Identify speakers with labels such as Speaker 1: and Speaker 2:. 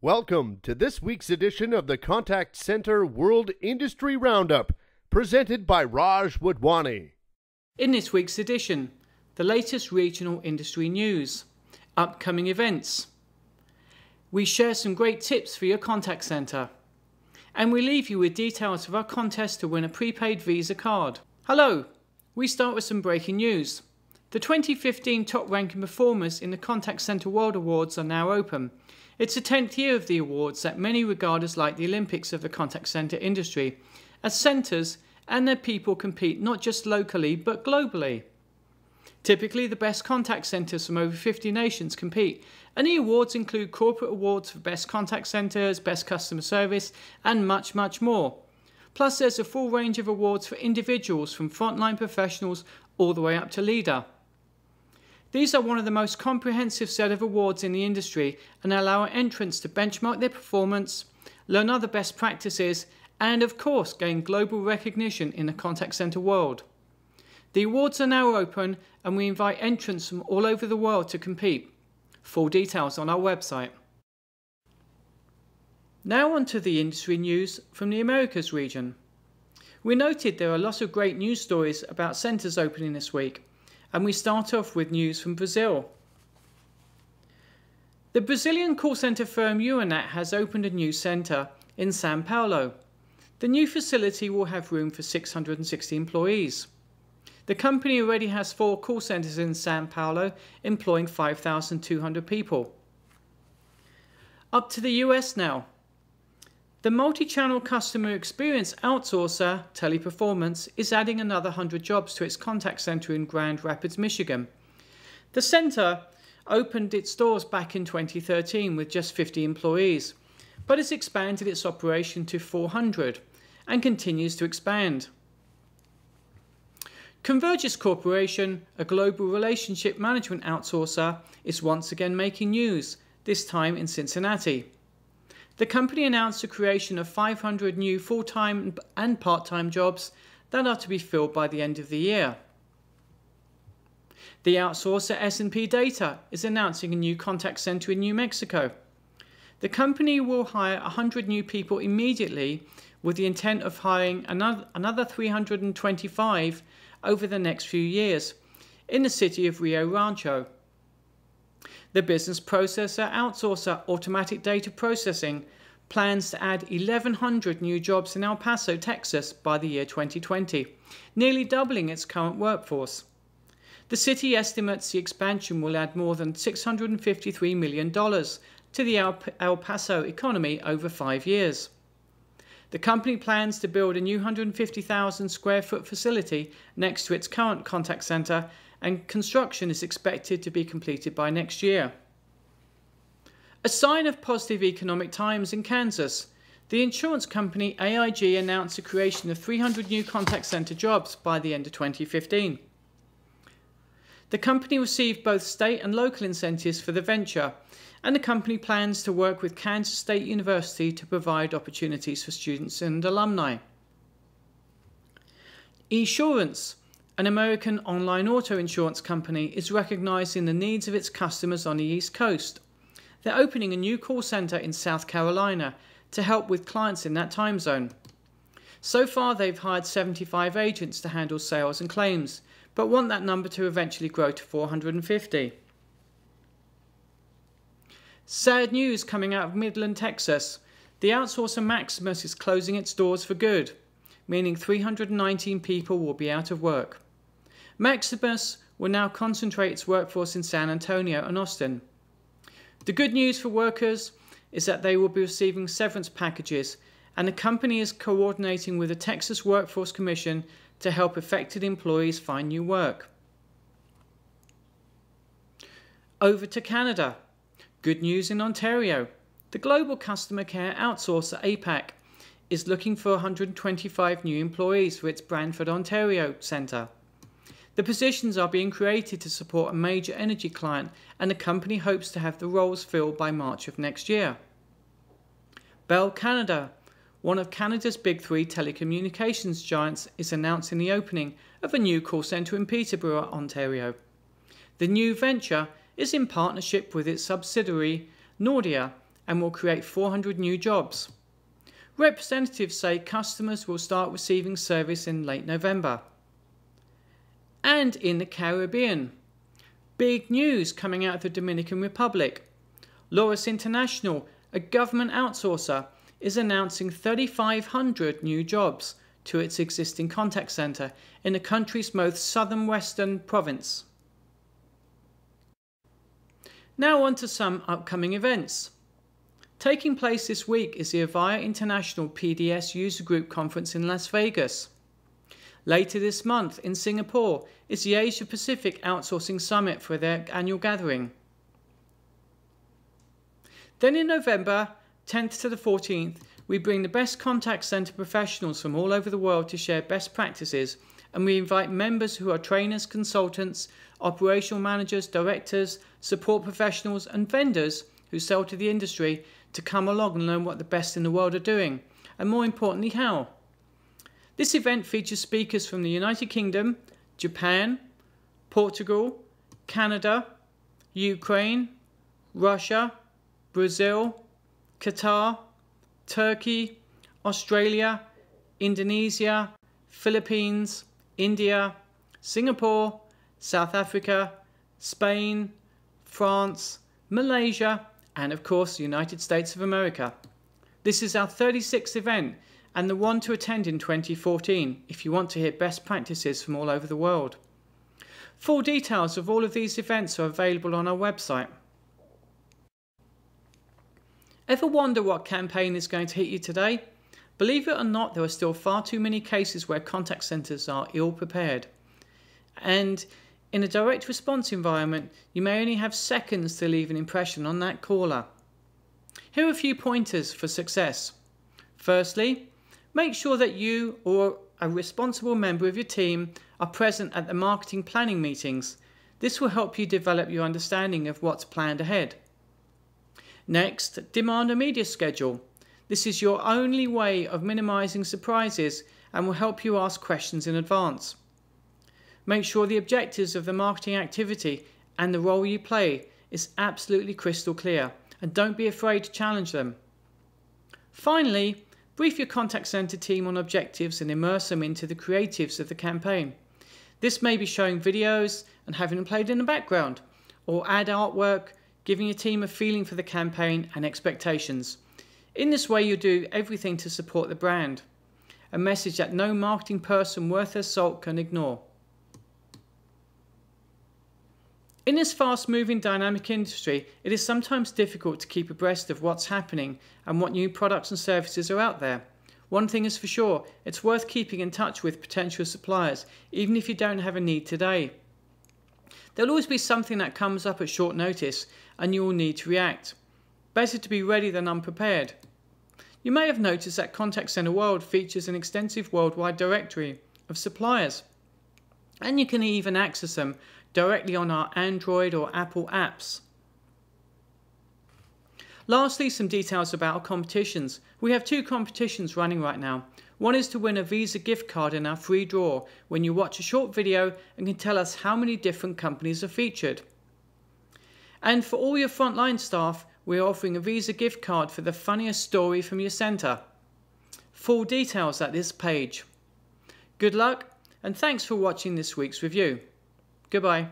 Speaker 1: Welcome to this week's edition of the Contact Center World Industry Roundup, presented by Raj Wadhwani.
Speaker 2: In this week's edition, the latest regional industry news, upcoming events. We share some great tips for your contact center. And we leave you with details of our contest to win a prepaid Visa card. Hello, we start with some breaking news. The 2015 top-ranking performers in the Contact Center World Awards are now open. It's the 10th year of the awards that many regard as like the Olympics of the contact center industry, as centers and their people compete not just locally but globally. Typically, the best contact centers from over 50 nations compete, and the awards include corporate awards for best contact centers, best customer service, and much, much more. Plus, there's a full range of awards for individuals from frontline professionals all the way up to leader. These are one of the most comprehensive set of awards in the industry and allow entrants to benchmark their performance, learn other best practices, and of course gain global recognition in the contact center world. The awards are now open and we invite entrants from all over the world to compete. Full details on our website. Now on to the industry news from the Americas region. We noted there are lots of great news stories about centers opening this week. And we start off with news from Brazil. The Brazilian call center firm Uronat has opened a new center in Sao Paulo. The new facility will have room for 660 employees. The company already has 4 call centers in Sao Paulo, employing 5,200 people. Up to the US now. The multi-channel customer experience outsourcer, Teleperformance, is adding another 100 jobs to its contact center in Grand Rapids, Michigan. The center opened its doors back in 2013 with just 50 employees, but has expanded its operation to 400 and continues to expand. Convergys Corporation, a global relationship management outsourcer, is once again making news, this time in Cincinnati. The company announced the creation of 500 new full-time and part-time jobs that are to be filled by the end of the year. The outsourcer S&P Data is announcing a new contact center in New Mexico. The company will hire 100 new people immediately with the intent of hiring another 325 over the next few years in the city of Rio Rancho. The business processor outsourcer Automatic Data Processing plans to add 1,100 new jobs in El Paso, Texas by the year 2020, nearly doubling its current workforce. The city estimates the expansion will add more than $653 million to the El Paso economy over 5 years. The company plans to build a new 150,000 square foot facility next to its current contact center, and construction is expected to be completed by next year. A sign of positive economic times in Kansas, the insurance company AIG announced the creation of 300 new contact center jobs by the end of 2015. The company received both state and local incentives for the venture, and the company plans to work with Kansas State University to provide opportunities for students and alumni. Esurance, an American online auto insurance company, is recognizing the needs of its customers on the East Coast. They're opening a new call center in South Carolina to help with clients in that time zone. So far, they've hired 75 agents to handle sales and claims, but want that number to eventually grow to 450. Sad news coming out of Midland, Texas. The outsourcer Maximus is closing its doors for good, meaning 319 people will be out of work. Maximus will now concentrate its workforce in San Antonio and Austin. The good news for workers is that they will be receiving severance packages, and the company is coordinating with the Texas Workforce Commission to help affected employees find new work. Over to Canada. Good news in Ontario. The global customer care outsourcer APAC is looking for 125 new employees for its Brantford, Ontario centre. The positions are being created to support a major energy client, and the company hopes to have the roles filled by March of next year. Bell Canada, one of Canada's big 3 telecommunications giants, is announcing the opening of a new call centre in Peterborough, Ontario. The new venture is in partnership with its subsidiary Nordia and will create 400 new jobs. Representatives say customers will start receiving service in late November. And in the Caribbean, big news coming out of the Dominican Republic. Loris International, a government outsourcer, is announcing 3,500 new jobs to its existing contact center in the country's most southern-western province. Now on to some upcoming events. Taking place this week is the Avaya International PDS User Group Conference in Las Vegas. Later this month in Singapore is the Asia Pacific Outsourcing Summit for their annual gathering. Then in November 10th to the 14th, we bring the best contact center professionals from all over the world to share best practices, and we invite members who are trainers, consultants, operational managers, directors, support professionals and vendors who sell to the industry to come along and learn what the best in the world are doing, and more importantly, how. This event features speakers from the United Kingdom, Japan, Portugal, Canada, Ukraine, Russia, Brazil, Qatar, Turkey, Australia, Indonesia, Philippines, India, Singapore, South Africa, Spain, France, Malaysia, and of course the United States of America. This is our 36th event and the one to attend in 2014 if you want to hear best practices from all over the world. Full details of all of these events are available on our website. Ever wonder what campaign is going to hit you today? Believe it or not, there are still far too many cases where contact centers are ill prepared. And in a direct response environment, you may only have seconds to leave an impression on that caller. Here are a few pointers for success. Firstly, make sure that you or a responsible member of your team are present at the marketing planning meetings. This will help you develop your understanding of what's planned ahead. Next, demand a media schedule. This is your only way of minimizing surprises and will help you ask questions in advance. Make sure the objectives of the marketing activity and the role you play is absolutely crystal clear, and don't be afraid to challenge them. Finally, brief your contact center team on objectives and immerse them into the creatives of the campaign. This may be showing videos and having them played in the background, or add artwork, giving your team a feeling for the campaign and expectations. In this way, you do everything to support the brand, a message that no marketing person worth their salt can ignore. In this fast-moving, dynamic industry, it is sometimes difficult to keep abreast of what's happening and what new products and services are out there. One thing is for sure, it's worth keeping in touch with potential suppliers, even if you don't have a need today. There'll always be something that comes up at short notice, and you will need to react. Better to be ready than unprepared. You may have noticed that Contact Center World features an extensive worldwide directory of suppliers, and you can even access them directly on our Android or Apple apps. Lastly, some details about our competitions. We have 2 competitions running right now. One is to win a Visa gift card in our free draw when you watch a short video and can tell us how many different companies are featured. And for all your frontline staff, we are offering a Visa gift card for the funniest story from your center. Full details at this page. Good luck, and thanks for watching this week's review. Goodbye.